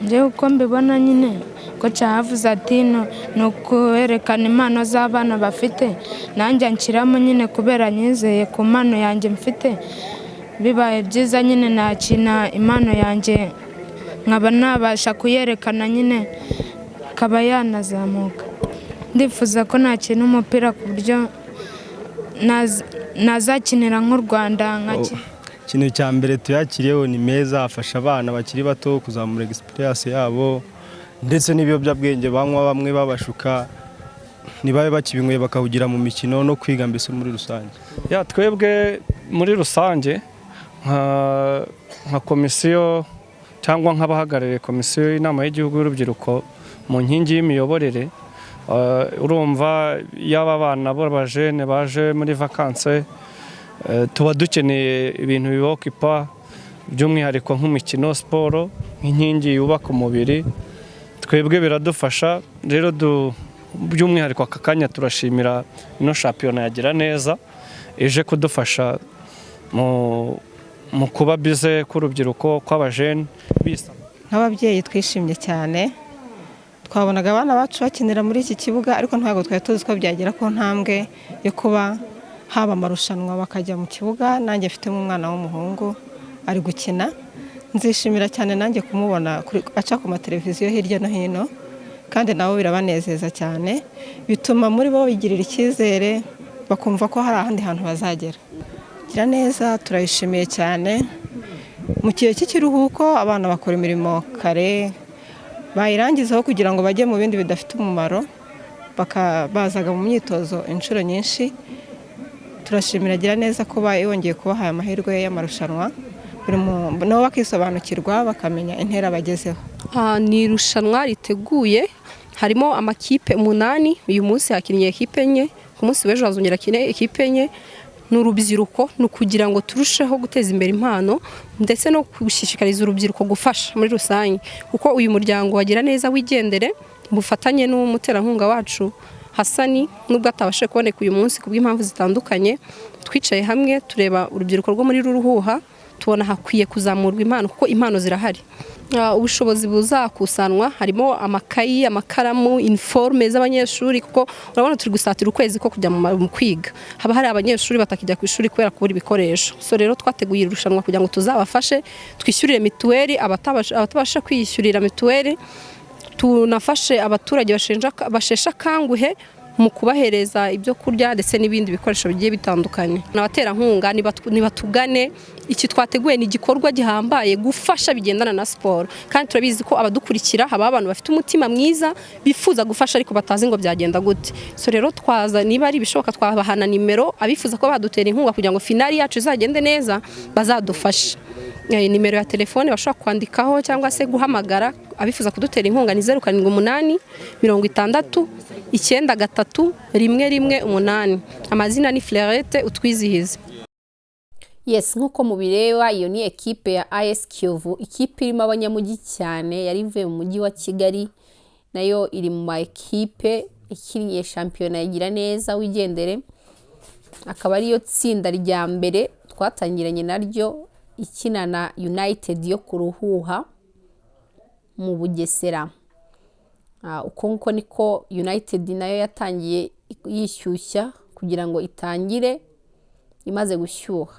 njye uko mbibona nyine ko cyavuze ati ni ukwerekana impano z'abana bafite nanjye nshyiramo nyine kubera nyizeye ku mpano yanjye mfite bibaye byiza nyine nakina impano yanjye nkaba nabasha kuyerekana nyine akaba yanazamuka. Ndifuza ko nakina umupira ku buryo nazakinira nk'u Rwanda nkakina. Ikintu cya mbere tuyakiriyeho ni meza, afasha abana bakiri bato kuzamura experience yabo ndetse n'ibiyobyabwenge banywa bamwe babashuka ntibabe bakibinyweye bakahugira mu mikino no kwiga mbese muri rusange. Twebwe muri rusange nka komisiyo cyangwa nk'abahagarariye komisiyo y'inama y'igihugu y'urubyiruko mu nkingi y'imiyoborere, urumva yaba abana b'abajene baje muri vakanse tuba dukeneye ibintu bibokipa by'umwihariko nk'imikino, siporo nk'inkingi yubaka umubiri. Twebwe biradufasha rero by'umwihariko aka kanya turashimira ino shampiyona yagira neza ije kudufasha mu kuba bize k'urubyiruko kw'abajene. Nk'ababyeyi twishimye cyane, twabonaga abana bacu bakinira muri iki kibuga ariko ntabwo twari tuzi ko byagera ku ntambwe yo kuba haba amarushanwa bakajya mu kibuga. Nanjye mfitemo umwana w'umuhungu ari gukina, nzishimira cyane nanjye kumubona aca ku mateleviziyo hirya no hino kandi nabo birabanezeza cyane, bituma muri bo bigirira icyizere bakumva ko hari ahandi hantu bazagera. Gira neza turayishimiye cyane. Mu gihe cy'ikiruhuko abana bakora imirimo kare bayirangizaho kugira ngo bajye mu bindi bidafite umumaro, bazaga mu myitozo inshuro nyinshi. Turashimira Gira neza ko yongeye kubaha amahirwe y'amarushanwa nabo bakisobanukirwa bakamenya intera bagezeho. Ni irushanwa riteguye, harimo amakipe 8. Uyu munsi hakinnye ekipe enye, ku munsi w'ejo hazongera akine ekipe enye. N'urubyiruko ni ukugira ngo turusheho guteza imbere impano ndetse no gushishikariza urubyiruko gufasha muri rusange, kuko uyu muryango wagira neza wigendere bufatanye n'umuterankunga wacu Hasani, nubwo atabashe kuboneka uyu munsi kubw'impamvu zitandukanye, twicaye hamwe tureba urubyiruko rwo muri Ruhuha tubona hakwiye kuzamurwa impano kuko impano zirahari. Ubushobozi buzakusanwa harimo amakayi, amakaramu, uniforme z'abanyeshuri kuko urabona turi gusatira ukwezi ko kujya mu kwiga. Haba hari abanyeshuri batakijya ku ishuri kubera kubura ibikoresho. So rero twateguye irushanwa kugira ngo tuzabafashe twishyurire mituweli abatabasha kwiyishyurira mituweli, tunafashe abaturage bashesha kanguhe mu kubahereza ibyo kurya ndetse n'ibindi bikoresho bigiye bitandukanye. N'abaterankunga nibatugane, iki twateguye ni igikorwa gihambaye gufasha bigendana na siporo, kandi turabizi ko abadukurikira haba abantu bafite umutima mwiza bifuza gufasha ariko batazi ngo byagenda gute. So rero twaza niba ari bishoboka twabahana nimero abifuza ko badutera inkunga kugira ngo finali yacu izagende neza bazadufashe. Nimero ya telefone bashobora kwandikaho cyangwa se guhamagara abifuza kudutera inkunga ni 078 60 93 118. Amazina ni Fleurette Utwizihize. Yes, nkuko mubireba iyo ni ekipe ya AS Kiyovu, ikipe irimo abanyamujyi cyane yari ivuye mu mujyi wa Kigali, nayo iri mu ma ekipe ikiniye shampiyona yagira neza wigendere. Akaba ariyo tsinda rya mbere twatangiranye naryo ikina na United yo ku Ruhuha mu Bugesera. Uko nguko niko United nayo yatangiye yishyushya kugira ngo itangire imaze gushyuha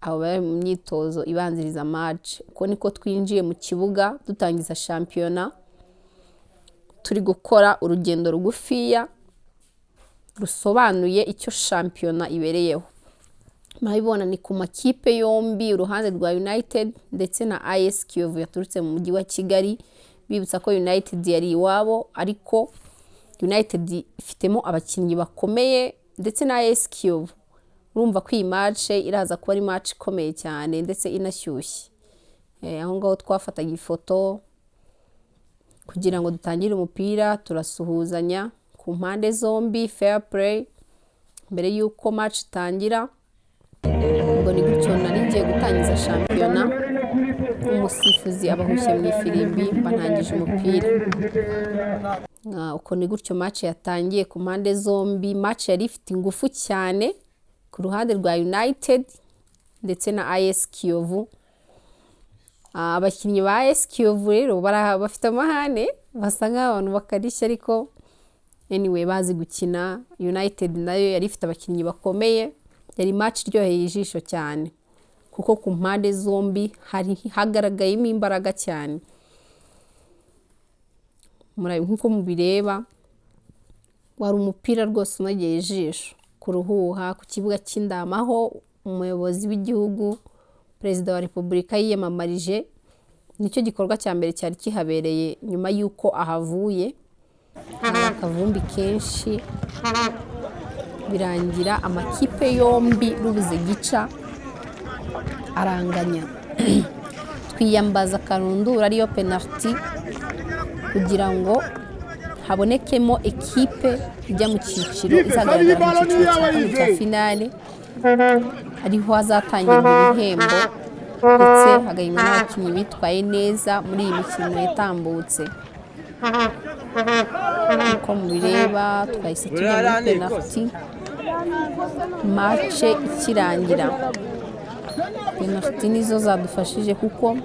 abo bari mu myitozo ibanziriza match. Uko niko twinjiye mu kibuga dutangiza shampiyona, turi gukora urugendo rugufiya rusobanuye icyo shampiyona ibereyeho. Murabibona ni ku makipe yombi, uruhande rwa United ndetse na AS Kiyovu yaturutse mu mujyi wa Kigali. Bibutsa ko United yari iwabo ariko United ifitemo abakinnyi bakomeye ndetse na AS Kiyovu. Urumva ko iyi match iraza kuba ari match ikomeye cyane ndetse inashyushye. Aho ngaho twafataga ifoto kugira ngo dutangire umupira, turasuhuzanya ku mpande zombi, fair play mbere yuko match itangira. Ubwo ni gutyo nari ngiye gutangiza shampiyona, umusifuzi abahushye mu ifirimbi banangije umupira. Uko ni gutyo match yatangiye ku mpande zombi. Match yari ifite ingufu cyane ku ruhande rwa United ndetse na AS Kiyovu. abakinnyi ba AS Kiyovu rero bafite amahane basa nk'abantu bakarishya ariko anyway bazi gukina. United nayo yari ifite abakinnyi bakomeye, yari match iryoheye ijisho cyane kuko ku mpande zombi hagaragayemo imbaraga cyane. Nk'uko mubireba wari umupira rwose unogeye ijisho kuruhuha ku kibuga cy'Indama aho umuyobozi w'igihugu Perezida wa Repubulika yiyamamarije. Nicyo gikorwa cya mbere cyari kihabereye nyuma y'uko ahavuye, akavumbi kenshi birangira amakipe yombi rubuze gica aranganya. Twiyambaza karundura ariyo penalty kugira ngo habonekemo ekipe ijya mu cyiciro izagaragara mu cyiciro cya finale, ariho hazatangirwa ibihembo ndetse hagahimwa n'abakinnyi bitwaye neza muri iyi mikino yatambutse. Uko mubireba twahise tujya muri penalty match ikirangira. Penalty nizo zadufashije kuko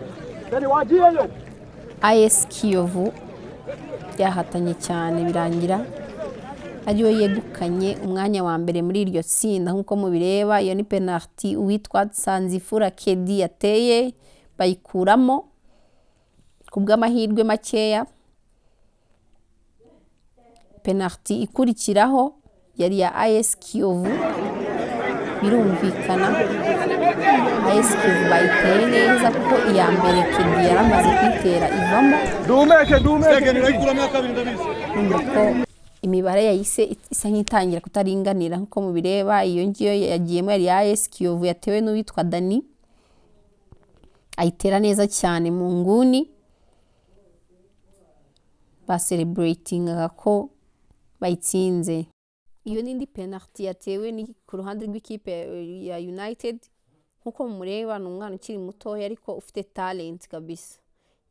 AS Kiyovu byahatanye cyane birangira ariyo yegukanye umwanya wa mbere muri iryo tsinda. Nk'uko mubireba iyo ni penalty uwitwa Sanzifura Kedi yateye bayikuramo ku bw'amahirwe makeya. Penalty ikurikiraho yari ya AS Kiyovu, birumvikana AS Kiyovu bayiteye neza kuko iya mbere Kedi yaramaze kwitera ivamo. Imibare yahise isa nk'itangira kutaringanira. Nk'uko mubireba iyo ngiyo yagiyemo yari ya AS Kiyovu yatewe n'uwitwa Dani, ayitera neza cyane mu nguni, celebratinga ko bayitsinze. Iyo n'indi penalty yatewe ni ku ruhande rw'ikipe ya United. Nk'uko mumureba ni umwana ukiri mutoya ariko ufite talent kabisa,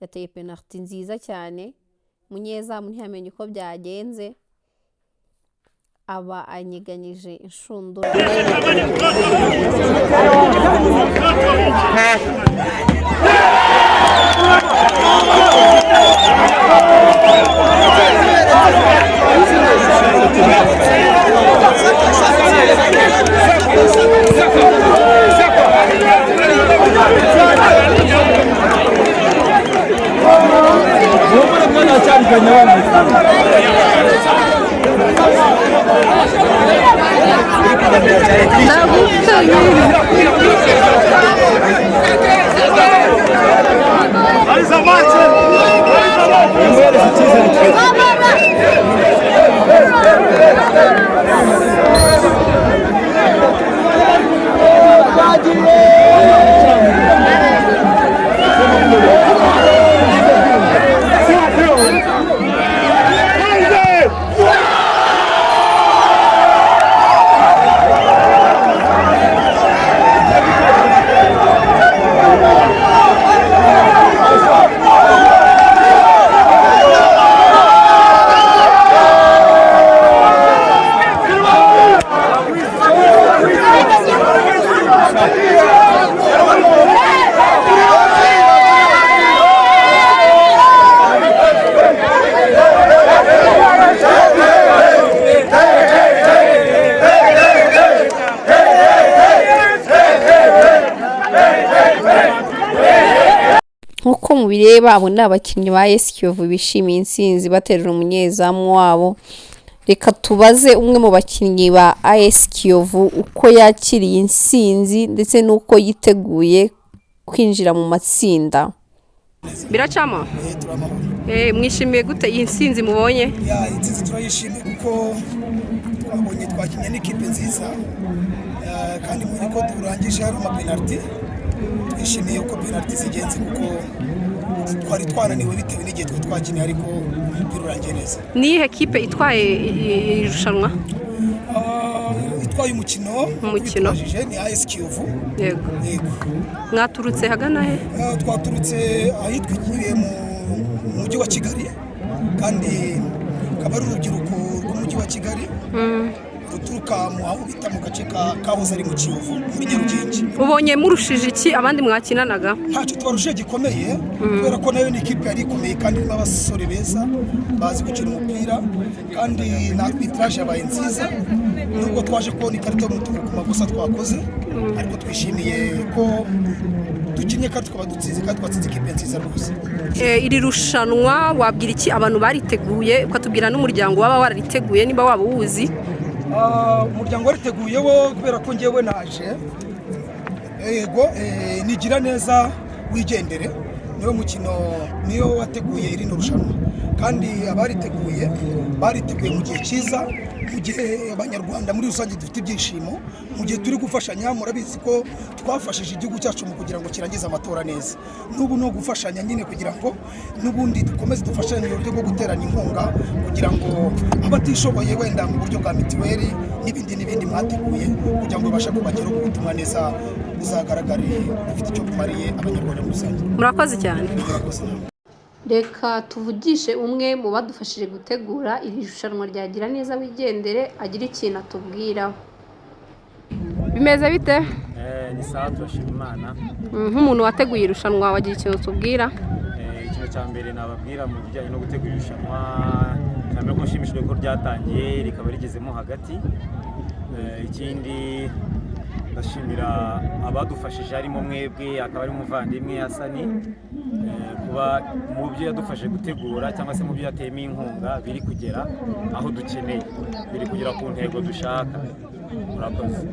yateye penalty nziza cyane, munyezamu ntiyamenye uko byagenze, aba anyeganyije inshundura. Nk'uko mubireba abo ni abakinnyi ba AS Kiyovu bishimiye intsinzi baterera umunyezamu wabo. Reka tubaze umwe mu bakinnyi ba AS Kiyovu uko yakiriye intsinzi ndetse n'uko yiteguye kwinjira mu matsinda. Biracama? Mwishimiye gute iyi ntsinzi mubonye? Intsinzi turayishimiye kuko twabonye twakinnye n'ikipe nziza kandi muri ko turangije hari amapenalty. Twishimiye uko penalty zigenze kuko twari twananiwe bitewe n'igihe twakiniye ariko birurangiye neza. Nihe kipe itwaye irushanwa? Itwaye umukino ni AS Kiyovu. Yego. Mwaturutse hagana he? Twaturutse ahitwikiriye mu mujyi wa Kigali kandi akaba ari urubyiruko rw'umujyi wa Kigali. ruturuka mu aho bita mu gace kahoze ari mu Kiyovu muri Nyarugenge. ubonye murushije iki abandi mwakinanaga? Ntacyo twarushije gikomeye kubera ko nayo ni ikipe yari ikomeye kandi irimo abasore beza bazi gukina umupira kandi na arbitrage yabaye nziza, nubwo twaje kubona ikarita y'umutuku ku makosa twakoze, ariko twishimiye ko dukinnye kandi tukaba dutsinze kandi twatsinze ikipe nziza rwose. Iri rushanwa wabwira iki abantu bariteguye, ukatubwira n'umuryango waba warariteguye niba waba uwuzi? Umuryango wariteguye wo kubera ko ngewe naje yego nigira neza wigendere niyo mukino niyo wateguye iri rushanwa, kandi abariteguye mu gihe cyiza, mu gihe abanyarwanda muri rusange dufite ibyishimo, mu gihe turi gufashanya. Murabizi ko twafashije igihugu cyacu mu kugira ngo kirangize amatora neza, n'ubu no gufashanya nyine kugira ngo n'ubundi dukomeze dufashanye mu buryo bwo guterana inkunga kugira ngo abatishoboye wenda mu buryo bwa mitiweli n'ibindi mwateguye kugira ngo babashe kubageraho ubutumwa neza buzagaragare bufite icyo bumariye abanyarwanda muri rusange. Murakoze cyane. Reka tuvugishe umwe mu badufashije gutegura iri rushanwa rya Gira Neza Wigendere agira ikintu atubwiraho. Bimeze bite? Ni sawa, turashima Imana. Nk'umuntu wateguye irushanwa wagira ikintu tubwira? Ikintu cya mbere nababwira mu bijyanye no gutegura irushanwa, cyane ko nshimishijwe ko ryatangiye rikaba rigezemo hagati. Ikindi ndashimira abadufashije harimo mwebwe, akaba ari umuvandimwe Hasani, kuba mu byo yadufashe gutegura cyangwa se mu byo yateyemo inkunga biri kugera aho dukeneye, biri kugera ku ntego dushaka. Murakoze.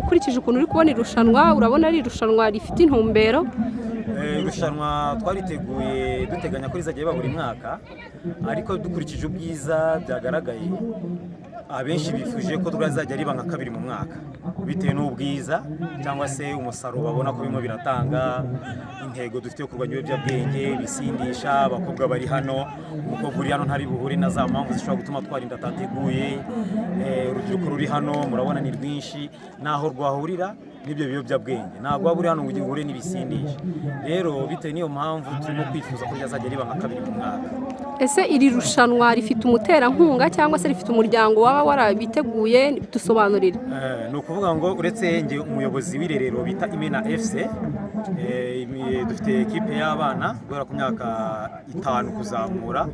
Ukurikije ukuntu uri kubona irushanwa, urabona ari irushanwa rifite intumbero? Irushanwa twariteguye duteganya ko rizajya riba buri mwaka, ariko dukurikije ubwiza byagaragaye abenshi bifuje ko twazajya riba nka kabiri mu mwaka, bitewe n'ubwiza cyangwa se umusaruro babona ko birimo biratanga, intego dufite yo kurwanya ibiyobyabwenge, bisindisha, abakobwa bari hano, umukobwa uri hano ntari buhure na za mpamvu zishobora gutuma twarinda atateguye, urubyiruko ruri hano murabona ni rwinshi, naho rwahurira n'ibyo biyobyabwenge ntabwo waba uri hano ngo uhure n'ibisindisha. Rero bitewe n'iyo mpamvu turimo kwifuza ko ryazajya riba nka kabiri mu mwaka. Ese iri rushanwa rifite umuterankunga cyangwa se rifite umuryango waba warabiteguye? Dusobanurire. Ni ukuvuga ngo uretse njye umuyobozi w'irerero bita Imena FC, dufite ekipe y'abana guhera ku myaka 5 kuzamura,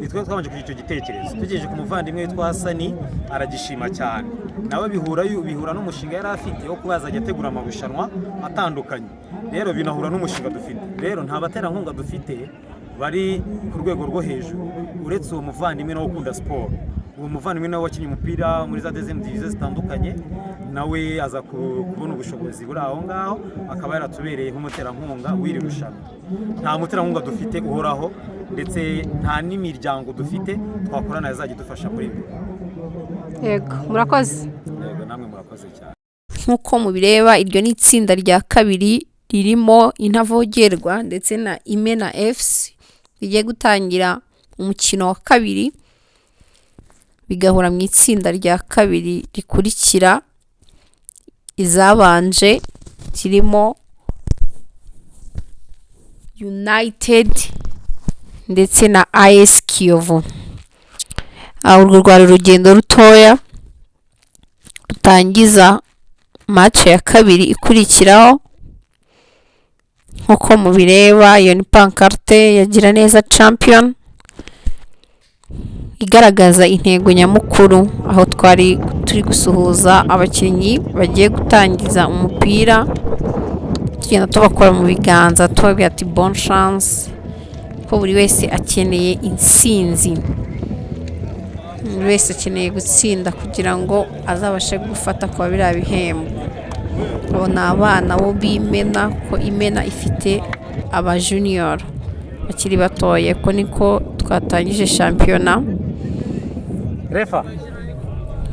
nitwe twabanje kugira icyo gitekerezo, tugejeje ku muvandimwe witwa Hasani aragishima cyane, nawe bihura n'umushinga yari afite wo kubazajya ategura amarushanwa atandukanye. Rero binahura n'umushinga dufite, rero nta baterankunga dufite bari ku rwego rwo hejuru uretse uwo muvandimwe nawe ukunda siporo. Uwo muvandimwe nawe wakinnye umupira muri za deuxième division zitandukanye, nawe aza kubona ubushobozi buri aho ngaho, akaba yaratubereye nk'umuterankunga w'iri rushanwa. Nta muterankunga dufite uhoraho, ndetse nta n'imiryango dufite twakorana yazajya idufasha muri ibi. Yego, murakoze. Yego, namwe murakoze cyane. Nk'uko mubireba, iryo ni itsinda rya kabiri ririmo Intavogerwa ndetse na Imena FC, rigiye gutangira umukino wa kabiri, bigahura mu itsinda rya kabiri rikurikira izabanje, kirimo United ndetse na AS Kiyovu. Urwo rwari urugendo rutoya rutangiza match ya kabiri ikurikiraho. Nk'uko mubireba, iyo ni pancarte ya Gira Neza Champion igaragaza intego nyamukuru, aho twari turi gusuhuza abakinnyi bagiye gutangiza umupira, tugenda tubakora mu biganza tubabwira ati bonne chance, ko buri wese akeneye intsinzi, buri wese akeneye gutsinda kugira ngo azabashe gufata kwa biriya bihembo. Abo ni abana bo b'Imena, ko Imena ifite aba junior bakiri batoye, ko niko twatangije shampiyona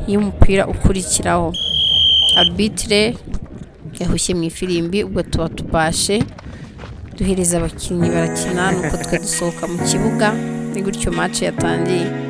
y'umupira ukurikiraho. Arbitre yahushye mu ifirimbi, ubwo tuba tubashe duhereza abakinnyi barakina, nuko twe dusohoka mu kibuga. Ni gutyo match yatangiye.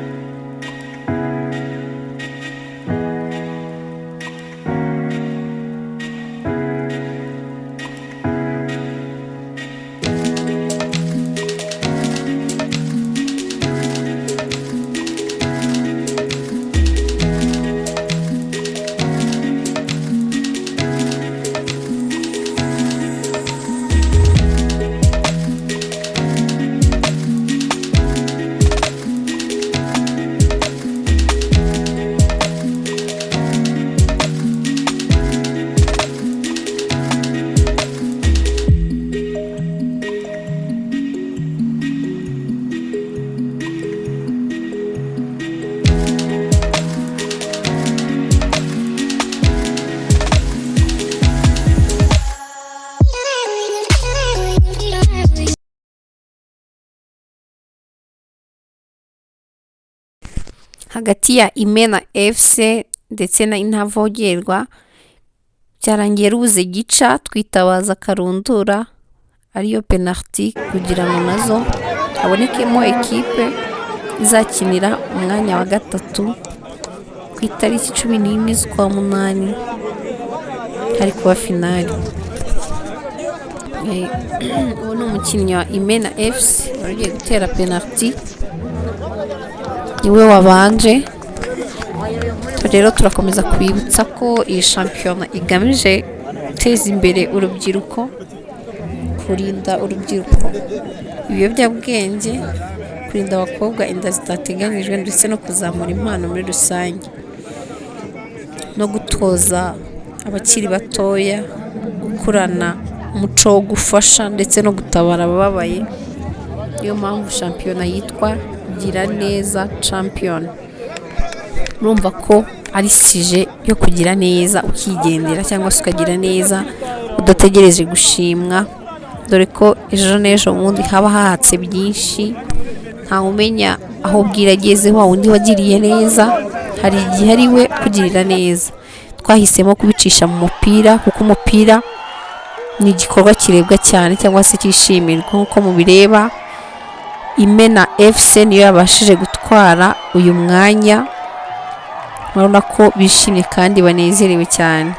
hagati ya Imena FC ndetse na Intavogerwa byarangiye rubuze gica twitabaza Karundura ariyo penalty kugira ngo nazo habonekemo ekipe izakinira umwanya wa gatatu ku itariki 11 z'ukwa munani hari kuba finali. Uwo ni umukinnyi wa Imena FC ugiye gutera penalty niwe wabanje. Rero turakomeza kwibutsa ko iyi shampiyona igamije guteza imbere urubyiruko, kurinda urubyiruko ibiyobyabwenge, kurinda abakobwa inda zitateganyijwe ndetse no kuzamura impano muri rusange no gutoza abakiri batoya gukurana umuco wo gufasha ndetse no gutabara abababaye. Niyo mpamvu shampiyona yitwa Gira Neza Champion. Urumva ko ari sije yo kugira neza ukigendera cyangwa se ukagira neza udategereje gushimwa, dore ko ejo n'ejo ubundi haba hahatse byinshi, nta umenya aho bwira ageze wa wundi wagiriye neza, hari igihe ari we kugirira neza. Twahisemo kubicisha mu mupira kuko umupira ni igikorwa kirebwa cyane cyangwa se kishimirwa. Nk'uko mubireba Imena FC niyo yabashije gutwara uyu mwanya, murabona ko bishimye kandi banezerewe cyane.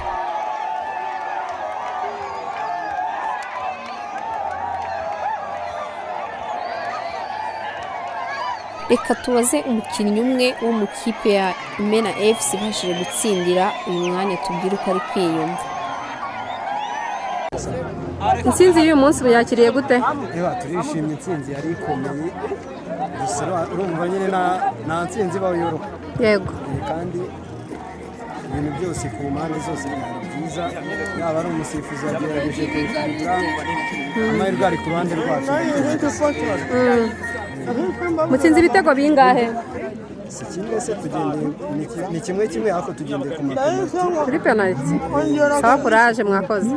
Reka tubaze umukinnyi umwe wo mu kipe ya Imena FC bashije gutsindira uyu mwanya, tubwire uko ari kwiyumva. Intsinzi y'uyu munsi yakiriye gute? Turishimye, intsinzi yari ikomeye, urumva nyine nta ntsinzi ibaho yoroha. Yego. Kandi ibintu byose ku mpande zose byari byiza, yaba ari umusifuzi yagerageje kubikurura, amahirwe ari ku ruhande rwacu. Mutsinzi ibitego bingahe? Si kimwe se, ni kimwe ariko tugendeye ku mapenaliti. Kuri penaliti. Sawa, courage, mwakoze.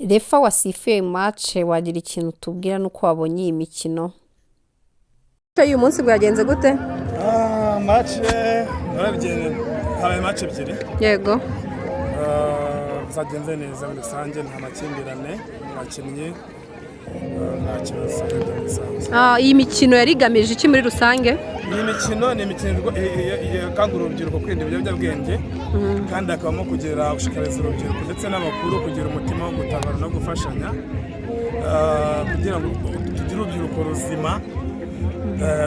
Refa wasifuye match, wagira ikintu tubwira nuko wabonye iyi mikino? Uyu munsi bwagenze gute? Match habaye match ebyiri. Yego. Zagenze neza muri rusange, nta makimbirane abakinnyi, nta kibazo bisanzwe. Iyi mikino yari igamije iki muri rusange? Iyi mikino ni imikino ikangurira urubyiruko kwirinda ibiyobyabwenge, kandi hakabamo kugira gushishikariza urubyiruko ndetse n'abakuru kugira umutima wo gutabara no gufashanya, kugira ngo tugire urubyiruko ruzima,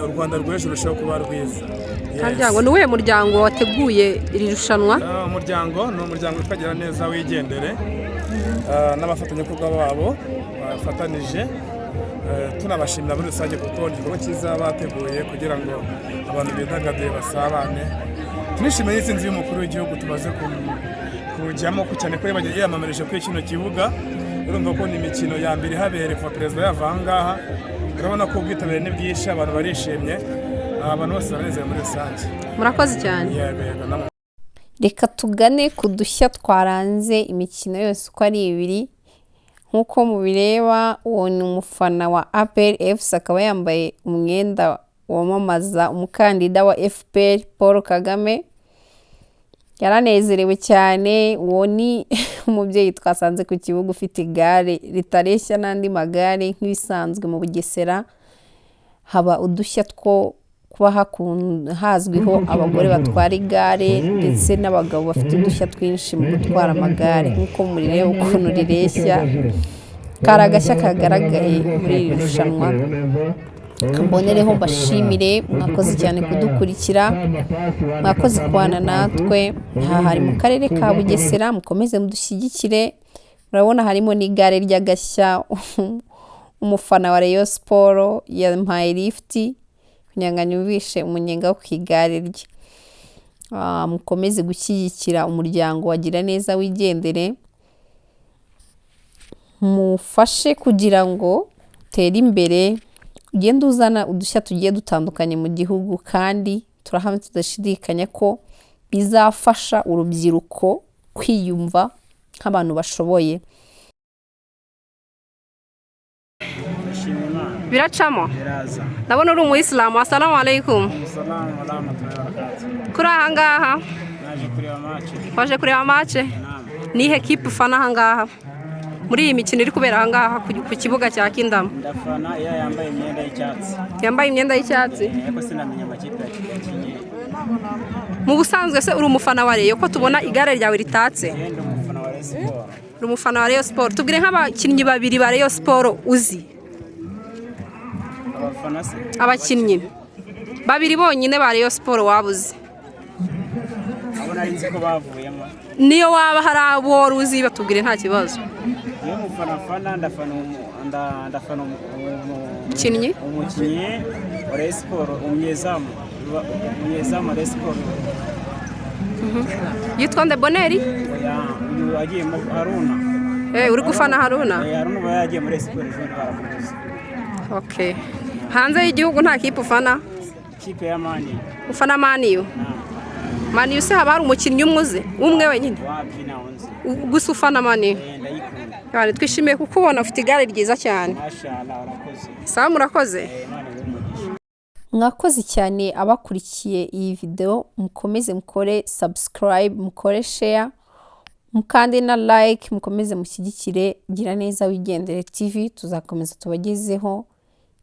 u Rwanda rw'ejo rurushaho kuba rwiza. Haryango ni uwuhe muryango wateguye iri rushanwa? Umuryango ni umuryango witwa Gira Neza Wigendere n'abafatanyabikorwa babo bafatanije, tunabashimira muri rusange kuko igikorwa cyiza bateguye kugira ngo abantu bidagadure basabane. Tunishimiye n'intsinzi y'umukuru w'igihugu tumaze kujyamo, cyane ko yiyamamarije kuri kino kibuga. Urumva ko ni imikino ya mbere ihabere kuva perezida yava aha ngaha, urabona ko ubwitabire ni bwinshi, abantu barishimye, abantu bose baranezerewe muri rusange. Murakoze cyane. Reka tugane ku dushya twaranze imikino yose uko ari ibiri. Nk'uko mubireba, uwo ni umufana wa APR FC, akaba yambaye umwenda wamamaza umukandida wa FPR Paul Kagame. Yaranezerewe cyane. Uwo ni umubyeyi twasanze ku kibuga ufite igare ritareshya n'andi magare nk'ibisanzwe mu Bugesera. Haba udushya two kuba hazwiho abagore batwara igare ndetse n'abagabo bafite udushya twinshi mu gutwara amagare. Nk'uko murireba ukuntu rireshya, kari agashya kagaragaye muri iri rushanwa. Mbonereho mbashimire, mwakoze cyane kudukurikira, mwakoze kubana natwe. Aha hari mu karere ka Bugesera, mukomeze mudushyigikire. Murabona harimo n'igare ry'agashya, umufana wa Rayon Sport yampaye lift kugira ngo anyumvishe umunyenga wo ku igare rye. Mukomeze gushyigikira umuryango wa Gira Neza Wigendere, mufashe kugira ngo utere imbere, ugende uzana udushya tugiye dutandukanye mu gihugu, kandi turahamya tudashidikanya ko bizafasha urubyiruko kwiyumva nk'abantu bashoboye. biracamo ndabona uri umuyisilamu. Assalamu alaikum. Kuri aha ngaha waje kureba match? Nihe equipe ufana aha ngaha muri iyi mikino iri kubera aha ngaha ku kibuga cya Kingdom? Ndafana yambaye imyenda y'icyatsi. Yambaye imyenda y'icyatsi? Yego sinamenya amakipe yakinye. Mu busanzwe se uri umufana wa Rayon ko tubona igare ryawe ritatse? Ndi umufana wa Rayon Sport. Uri umufana wa Rayon Sport. Tubwire nk'abakinnyi babiri ba Rayon Sport uzi. Abafana se? Abakinnyi babiri bonyine ba Rayon Sport wabuze? Abona ari nzi ko bavuyemo. Niyo waba hari abo wari uzi batubwire nta kibazo. Iyo umufana ndafana umukinnyi wa Rayon Sport, umunyezamu wa Rayon Sport. Yitwa Ndeboneri? Uyu wagiye mu Haruna. Uri gufana Haruna? Haruna uba yagiye muri Rayon Sport ejo baramuguze. Okay. Hanze y'igihugu nta kipe ufana? Kipe ya Mani. Ufana Mani? Mani se haba hari umukinnyi umwe wenyine? Wapi na onzi. Gusa ufana Mani? Ndayikunda. Twishimiye kukubona ufite igare ryiza cyane. Mashallah urakoze. Sawa murakoze. Mwakoze cyane abakurikiye iyi video, mukomeze mukore subscribe, mukore share, mukande na like, mukomeze mushyigikire Gira Neza Wigendere TV. Tuzakomeza tubagezeho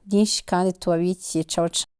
byinshi kandi tubabikiye. Ciao ciao.